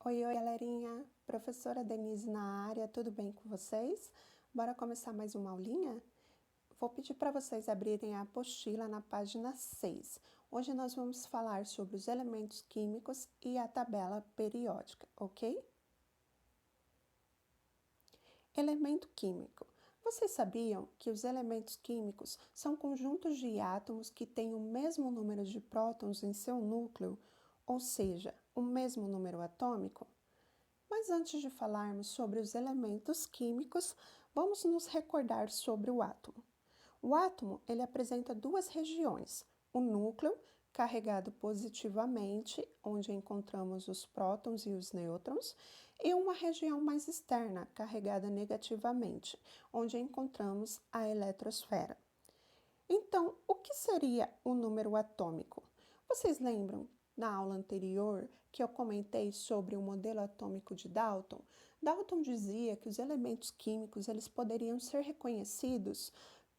Oi, oi, galerinha! Professora Denise na área, tudo bem com vocês? Bora começar mais uma aulinha? Vou pedir para vocês abrirem a apostila na página 6. Hoje nós vamos falar sobre os elementos químicos e a tabela periódica, ok? Elemento químico. Vocês sabiam que os elementos químicos são conjuntos de átomos que têm o mesmo número de prótons em seu núcleo, ou seja, o mesmo número atômico? Mas antes de falarmos sobre os elementos químicos, vamos nos recordar sobre o átomo. O átomo, ele apresenta duas regiões: o núcleo, carregado positivamente, onde encontramos os prótons e os nêutrons, e uma região mais externa, carregada negativamente, onde encontramos a eletrosfera. Então, o que seria o número atômico? Vocês lembram, na aula anterior, que eu comentei sobre o modelo atômico de Dalton? Dalton dizia que os elementos químicos eles poderiam ser reconhecidos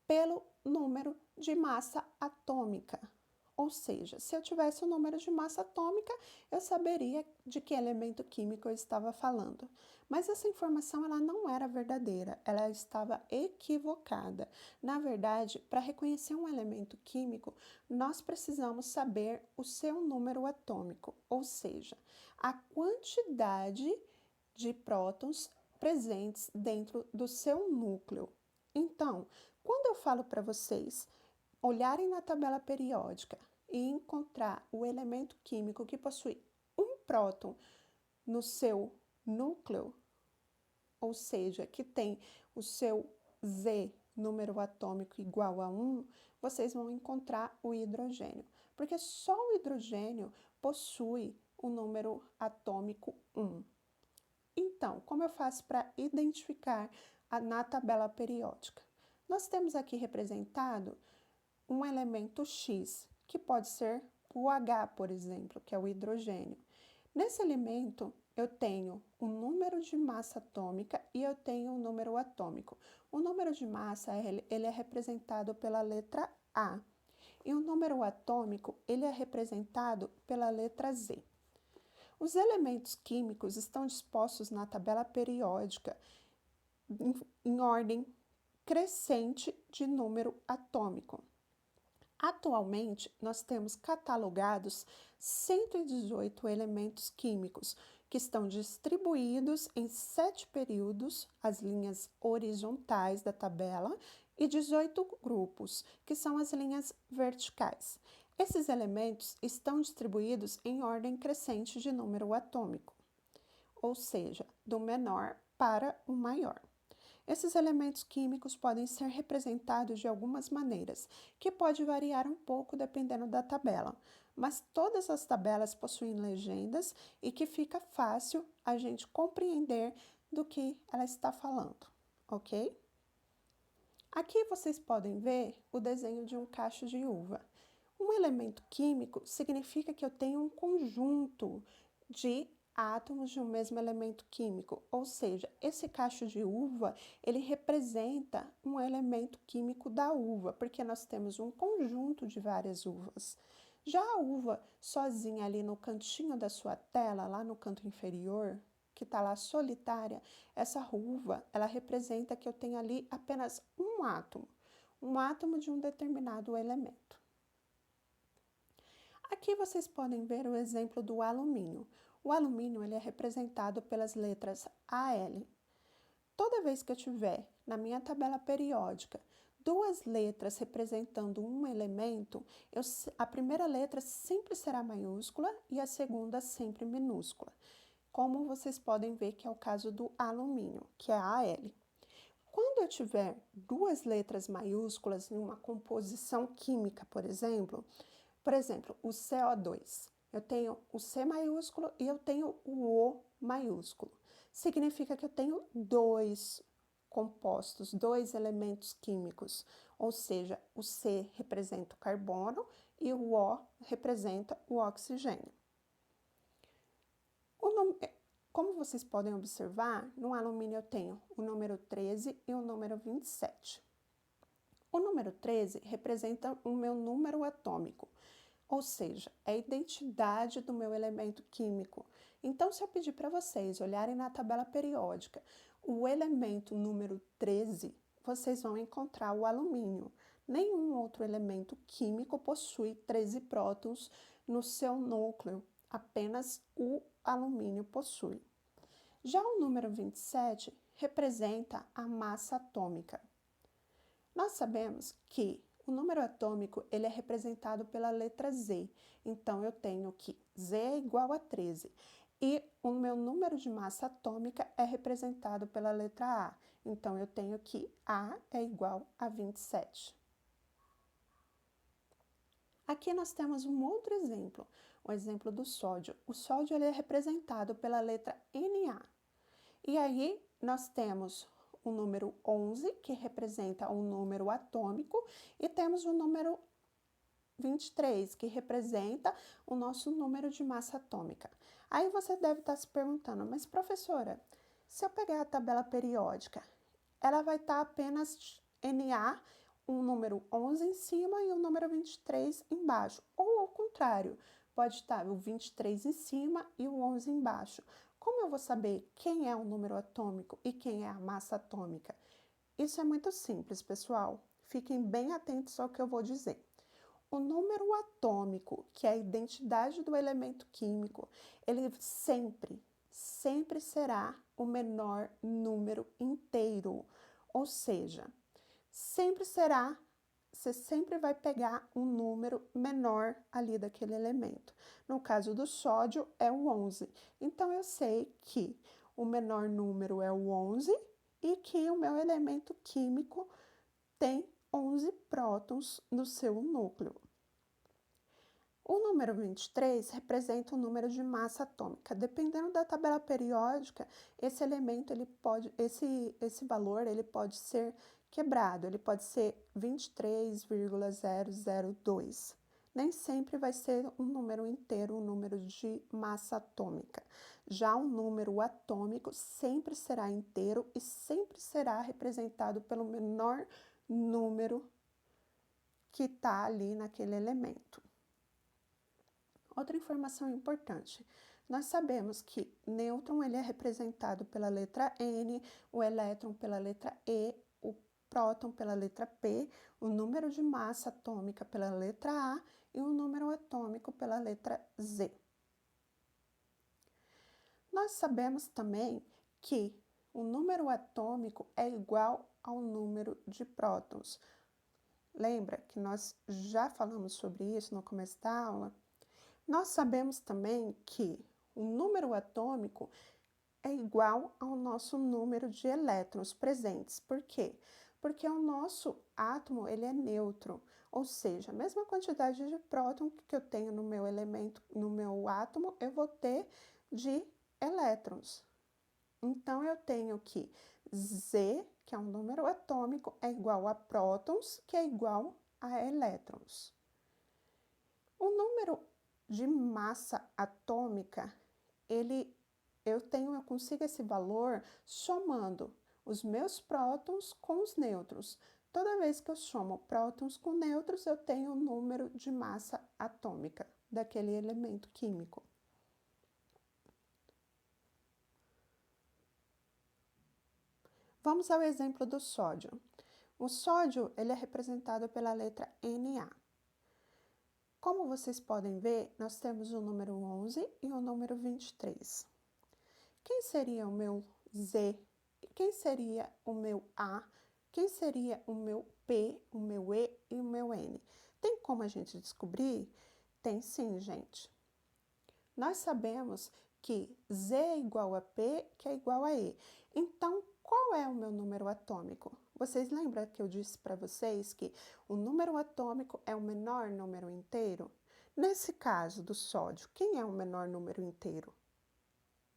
pelo número de massa atômica. Ou seja, se eu tivesse o número de massa atômica, eu saberia de que elemento químico eu estava falando. Mas essa informação ela não era verdadeira, ela estava equivocada. Na verdade, para reconhecer um elemento químico, nós precisamos saber o seu número atômico, ou seja, a quantidade de prótons presentes dentro do seu núcleo. Então, quando eu falo para vocês olharem na tabela periódica e encontrar o elemento químico que possui um próton no seu núcleo, ou seja, que tem o seu Z, número atômico, igual a 1, vocês vão encontrar o hidrogênio, porque só o hidrogênio possui o número atômico 1. Então, como eu faço para identificar na tabela periódica? Nós temos aqui representado um elemento X, que pode ser o H, por exemplo, que é o hidrogênio. Nesse elemento, eu tenho o número de massa atômica e eu tenho o número atômico. O número de massa, ele é representado pela letra A. E o número atômico, ele é representado pela letra Z. Os elementos químicos estão dispostos na tabela periódica em ordem crescente de número atômico. Atualmente, nós temos catalogados 118 elementos químicos, que estão distribuídos em 7 períodos, as linhas horizontais da tabela, e 18 grupos, que são as linhas verticais. Esses elementos estão distribuídos em ordem crescente de número atômico, ou seja, do menor para o maior. Esses elementos químicos podem ser representados de algumas maneiras, que pode variar um pouco dependendo da tabela, mas todas as tabelas possuem legendas e que fica fácil a gente compreender do que ela está falando, ok? Aqui vocês podem ver o desenho de um cacho de uva. Um elemento químico significa que eu tenho um conjunto de átomos de um mesmo elemento químico, ou seja, esse cacho de uva, ele representa um elemento químico da uva, porque nós temos um conjunto de várias uvas. Já a uva sozinha ali no cantinho da sua tela, lá no canto inferior, que está lá solitária, essa uva, ela representa que eu tenho ali apenas um átomo de um determinado elemento. Aqui vocês podem ver o exemplo do alumínio. O alumínio ele é representado pelas letras AL. Toda vez que eu tiver na minha tabela periódica duas letras representando um elemento, a primeira letra sempre será maiúscula e a segunda sempre minúscula. Como vocês podem ver que é o caso do alumínio, que é AL. Quando eu tiver duas letras maiúsculas em uma composição química, por exemplo, o CO2. Eu tenho o C maiúsculo e eu tenho o O maiúsculo. Significa que eu tenho dois compostos, dois elementos químicos. Ou seja, o C representa o carbono e o O representa o oxigênio. Como vocês podem observar, no alumínio eu tenho o número 13 e o número 27. O número 13 representa o meu número atômico. ou seja, é a identidade do meu elemento químico. Então, se eu pedir para vocês olharem na tabela periódica o elemento número 13, vocês vão encontrar o alumínio. Nenhum outro elemento químico possui 13 prótons no seu núcleo, apenas o alumínio possui. Já o número 27 representa a massa atômica. Nós sabemos que o número atômico ele é representado pela letra Z, então eu tenho que Z é igual a 13. E o meu número de massa atômica é representado pela letra A, então eu tenho que A é igual a 27. Aqui nós temos um outro exemplo, o exemplo do sódio. O sódio ele é representado pela letra Na. E aí nós temos o número 11, que representa um número atômico, e temos o número 23, que representa o nosso número de massa atômica. Aí você deve estar se perguntando, mas professora, se eu pegar a tabela periódica, ela vai estar apenas Na, um número 11 em cima e o número 23 embaixo. Ou ao contrário, pode estar o 23 em cima e o 11 embaixo. Como eu vou saber quem é o número atômico e quem é a massa atômica? Isso é muito simples, pessoal. Fiquem bem atentos ao que eu vou dizer. O número atômico, que é a identidade do elemento químico, ele sempre será o menor número inteiro. Ou seja, você sempre vai pegar um número menor ali daquele elemento. No caso do sódio, é o 11. Então, eu sei que o menor número é o 11 e que o meu elemento químico tem 11 prótons no seu núcleo. O número 23 representa o número de massa atômica. Dependendo da tabela periódica, esse elemento, esse valor, ele pode ser quebrado, ele pode ser 23,002. Nem sempre vai ser um número inteiro, um número de massa atômica. Já o número atômico sempre será inteiro e sempre será representado pelo menor número que está ali naquele elemento. Outra informação importante, nós sabemos que nêutron ele é representado pela letra N, o elétron pela letra E, o próton pela letra P, o número de massa atômica pela letra A e o número atômico pela letra Z. Nós sabemos também que o número atômico é igual ao número de prótons. Lembra que nós já falamos sobre isso no começo da aula? Nós sabemos também que o número atômico é igual ao nosso número de elétrons presentes. Por quê? Porque o nosso átomo ele é neutro, ou seja, a mesma quantidade de próton que eu tenho no meu elemento, no meu átomo, eu vou ter de elétrons. Então, eu tenho que Z, que é um número atômico, é igual a prótons, que é igual a elétrons. O número de massa atômica, eu consigo esse valor somando os meus prótons com os nêutrons. Toda vez que eu somo prótons com nêutrons, eu tenho o número de massa atômica daquele elemento químico. Vamos ao exemplo do sódio. O sódio ele é representado pela letra Na. Como vocês podem ver, nós temos o número 11 e o número 23. Quem seria o meu Z? Quem seria o meu A? Quem seria o meu P, o meu E e o meu N? Tem como a gente descobrir? Tem sim, gente. Nós sabemos que Z é igual a P, que é igual a E. Então, qual é o meu número atômico? Vocês lembram que eu disse para vocês que o número atômico é o menor número inteiro? Nesse caso do sódio, quem é o menor número inteiro?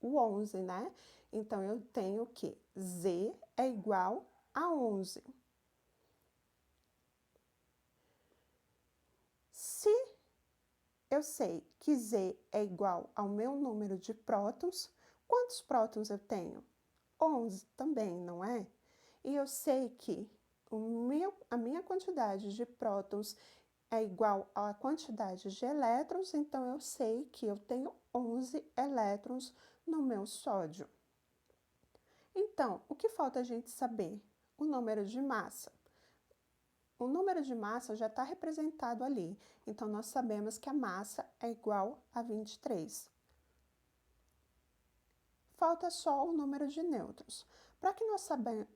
O 11, né? Então, eu tenho que Z é igual a 11. Se eu sei que Z é igual ao meu número de prótons, quantos prótons eu tenho? 11 também, não é? E eu sei que a minha quantidade de prótons é igual à quantidade de elétrons, então eu sei que eu tenho 11 elétrons no meu sódio. Então, o que falta a gente saber? O número de massa. O número de massa já está representado ali, então nós sabemos que a massa é igual a 23. Falta só o número de nêutrons. Para que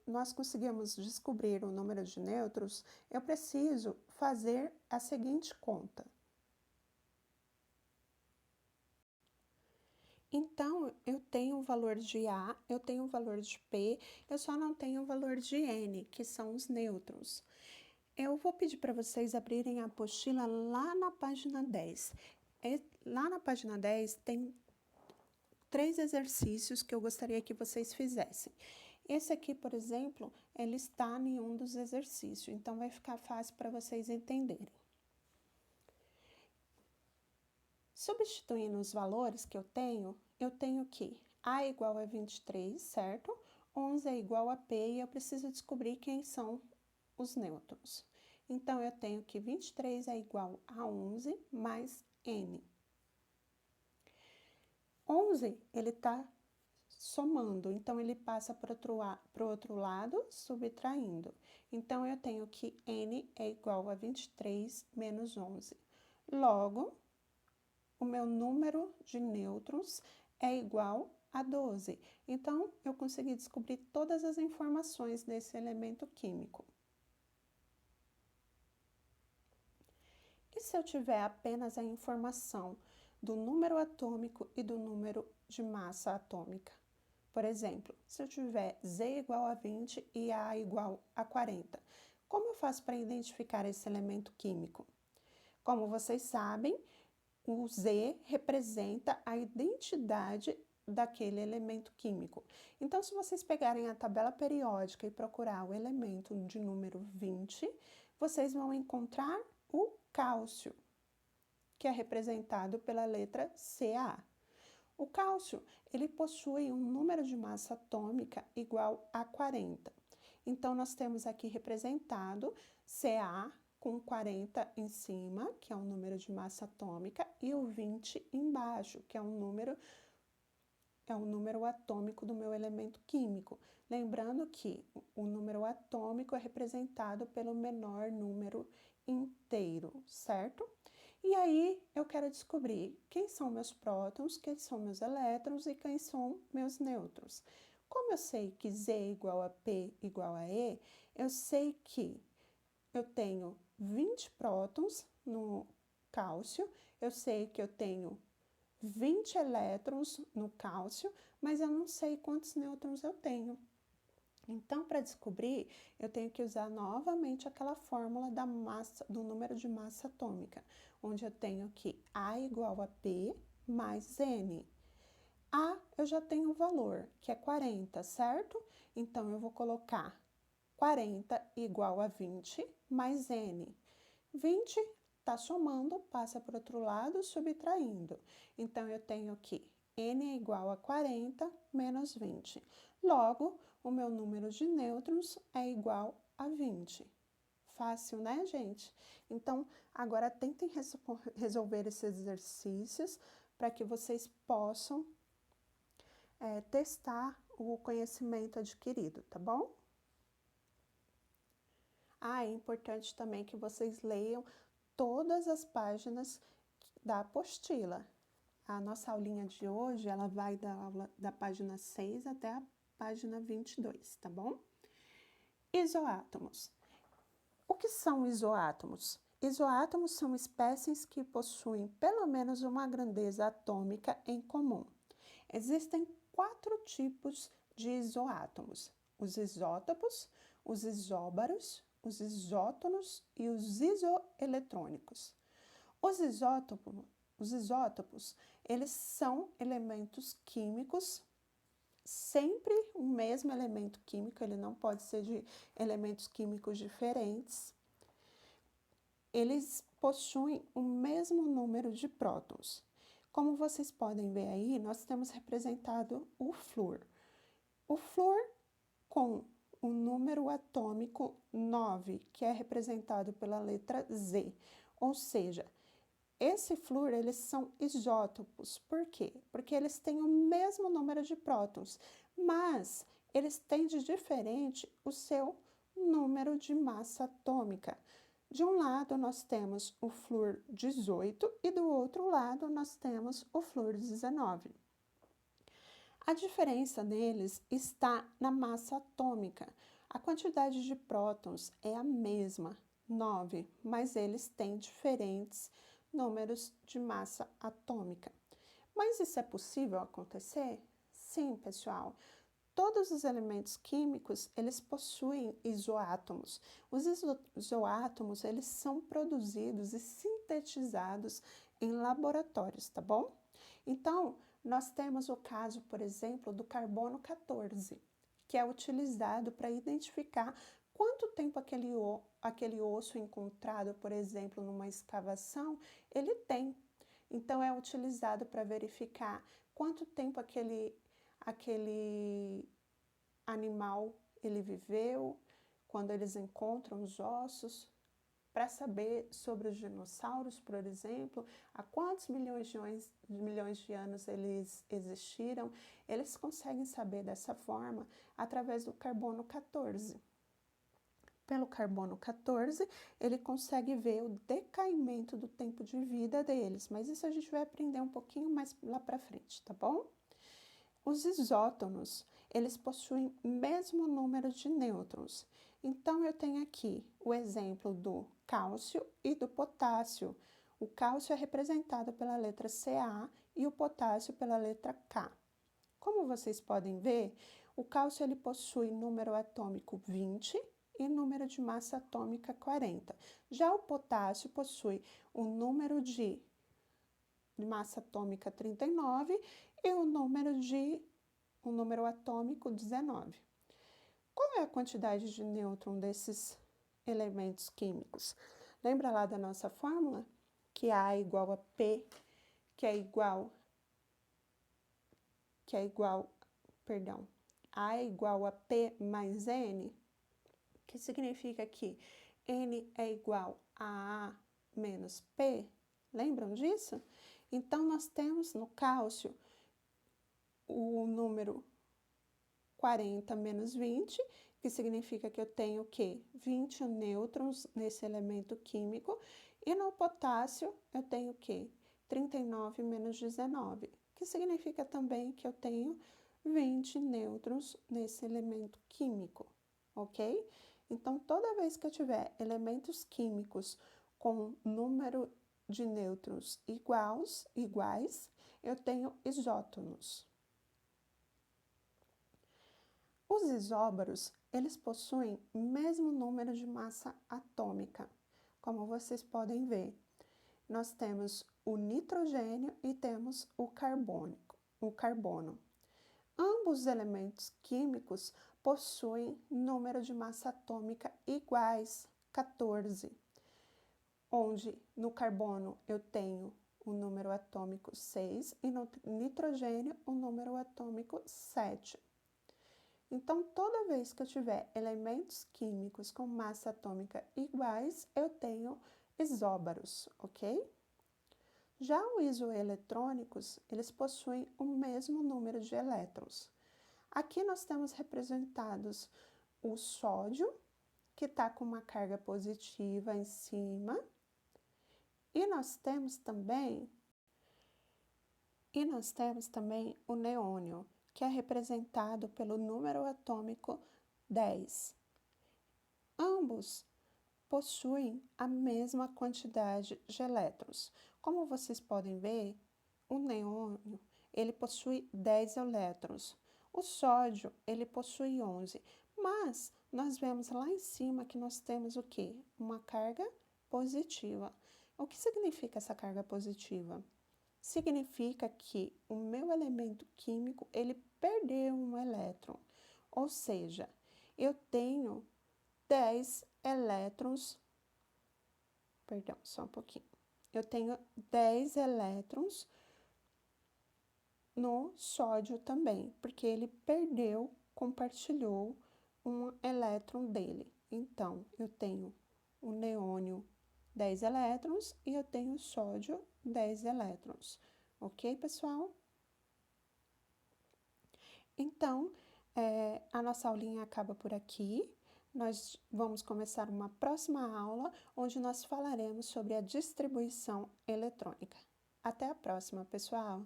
nós conseguimos descobrir o número de nêutrons, eu preciso fazer a seguinte conta. Então, eu tenho o valor de A, eu tenho o valor de P, eu só não tenho o valor de N, que são os nêutrons. Eu vou pedir para vocês abrirem a apostila lá na página 10. Lá na página 10 tem 3 exercícios que eu gostaria que vocês fizessem. Esse aqui, por exemplo, ele está em um dos exercícios, então vai ficar fácil para vocês entenderem. Substituindo os valores que eu tenho que A é igual a 23, certo? 11 é igual a P e eu preciso descobrir quem são os nêutrons. Então, eu tenho que 23 é igual a 11 mais N. 11, ele está somando, então ele passa para o outro lado, subtraindo. Então, eu tenho que N é igual a 23 menos 11. Logo, o meu número de nêutrons é igual a 12. Então, eu consegui descobrir todas as informações desse elemento químico. E se eu tiver apenas a informação do número atômico e do número de massa atômica? Por exemplo, se eu tiver Z igual a 20 e A igual a 40, como eu faço para identificar esse elemento químico? Como vocês sabem, o Z representa a identidade daquele elemento químico. Então, se vocês pegarem a tabela periódica e procurar o elemento de número 20, vocês vão encontrar o cálcio, que é representado pela letra Ca. O cálcio, ele possui um número de massa atômica igual a 40. Então, nós temos aqui representado Ca com 40 em cima, que é o número de massa atômica, e o 20 embaixo, que é o número atômico do meu elemento químico. Lembrando que o número atômico é representado pelo menor número inteiro, certo? E aí, eu quero descobrir quem são meus prótons, quem são meus elétrons e quem são meus nêutrons. Como eu sei que Z igual a P igual a E, eu sei que eu tenho 20 prótons no cálcio, eu sei que eu tenho 20 elétrons no cálcio, mas eu não sei quantos nêutrons eu tenho. Então, para descobrir, eu tenho que usar novamente aquela fórmula da massa, do número de massa atômica, onde eu tenho que A igual a P mais N. A, eu já tenho o valor, que é 40, certo? Então, eu vou colocar 40 igual a 20 mais N. 20 está somando, passa para o outro lado, subtraindo. Então, eu tenho que N é igual a 40 menos 20. Logo, o meu número de nêutrons é igual a 20. Fácil, né, gente? Então, agora tentem resolver esses exercícios para que vocês possam testar o conhecimento adquirido, tá bom? É importante também que vocês leiam todas as páginas da apostila. A nossa aulinha de hoje, ela vai da página 6 até a página 22, tá bom? Isoátomos. O que são isoátomos? Isoátomos são espécies que possuem pelo menos uma grandeza atômica em comum. Existem 4 tipos de isoátomos: os isótopos, os isóbaros, os isótonos e os isoeletrônicos. Os isótopos, eles são elementos químicos, sempre o mesmo elemento químico, ele não pode ser de elementos químicos diferentes. Eles possuem o mesmo número de prótons. Como vocês podem ver aí, nós temos representado o flúor. O flúor com o número atômico 9, que é representado pela letra Z. Ou seja, esse flúor, eles são isótopos. Por quê? Porque eles têm o mesmo número de prótons, mas eles têm de diferente o seu número de massa atômica. De um lado, nós temos o flúor 18 e do outro lado, nós temos o flúor 19. A diferença neles está na massa atômica. A quantidade de prótons é a mesma, 9, mas eles têm diferentes números de massa atômica. Mas isso é possível acontecer? Sim, pessoal. Todos os elementos químicos, eles possuem isoátomos. Os isoátomos, eles são produzidos e sintetizados em laboratórios, tá bom? Então, nós temos o caso, por exemplo, do carbono 14, que é utilizado para identificar quanto tempo aquele osso encontrado, por exemplo, numa escavação, ele tem. Então, é utilizado para verificar quanto tempo aquele animal ele viveu, quando eles encontram os ossos, para saber sobre os dinossauros, por exemplo, há quantos milhões de anos eles existiram, eles conseguem saber dessa forma através do carbono 14. Pelo carbono 14, ele consegue ver o decaimento do tempo de vida deles, mas isso a gente vai aprender um pouquinho mais lá para frente, tá bom? Os isótonos, eles possuem o mesmo número de nêutrons. Então, eu tenho aqui o exemplo do cálcio e do potássio. O cálcio é representado pela letra Ca e o potássio pela letra K. Como vocês podem ver, o cálcio ele possui número atômico 20 e número de massa atômica 40. Já o potássio possui um número de massa atômica 39 e o número atômico 19. Qual é a quantidade de nêutron desses elementos químicos? Lembra lá da nossa fórmula? Que A é igual a P, A é igual a P mais N, que significa que N é igual a menos P. Lembram disso? Então, nós temos no cálcio o número 40 menos 20, que significa que eu tenho o quê? 20 nêutrons nesse elemento químico, e no potássio eu tenho o quê? 39 menos 19, que significa também que eu tenho 20 nêutrons nesse elemento químico, ok? Então, toda vez que eu tiver elementos químicos com número de nêutrons iguais, eu tenho isótonos. Os isóbaros, eles possuem o mesmo número de massa atômica, como vocês podem ver. Nós temos o nitrogênio e temos o carbono. Ambos os elementos químicos possuem número de massa atômica iguais, 14, onde no carbono eu tenho o número atômico 6 e no nitrogênio o número atômico 7. Então, toda vez que eu tiver elementos químicos com massa atômica iguais, eu tenho isóbaros, ok? Já os isoeletrônicos, eles possuem o mesmo número de elétrons. Aqui nós temos representados o sódio, que está com uma carga positiva em cima, e nós temos também o neônio, que é representado pelo número atômico 10. Ambos possuem a mesma quantidade de elétrons. Como vocês podem ver, o neônio, ele possui 10 elétrons. O sódio, ele possui 11. Mas nós vemos lá em cima que nós temos o quê? Uma carga positiva. O que significa essa carga positiva? Significa que o meu elemento químico, ele perdeu um elétron. Ou seja, eu tenho 10 elétrons, perdão, só um pouquinho. Eu tenho 10 elétrons no sódio também, porque ele compartilhou um elétron dele. Então, eu tenho o neônio 10 elétrons e eu tenho sódio 10 elétrons. Ok, pessoal? Então, a nossa aulinha acaba por aqui. Nós vamos começar uma próxima aula, onde nós falaremos sobre a distribuição eletrônica. Até a próxima, pessoal!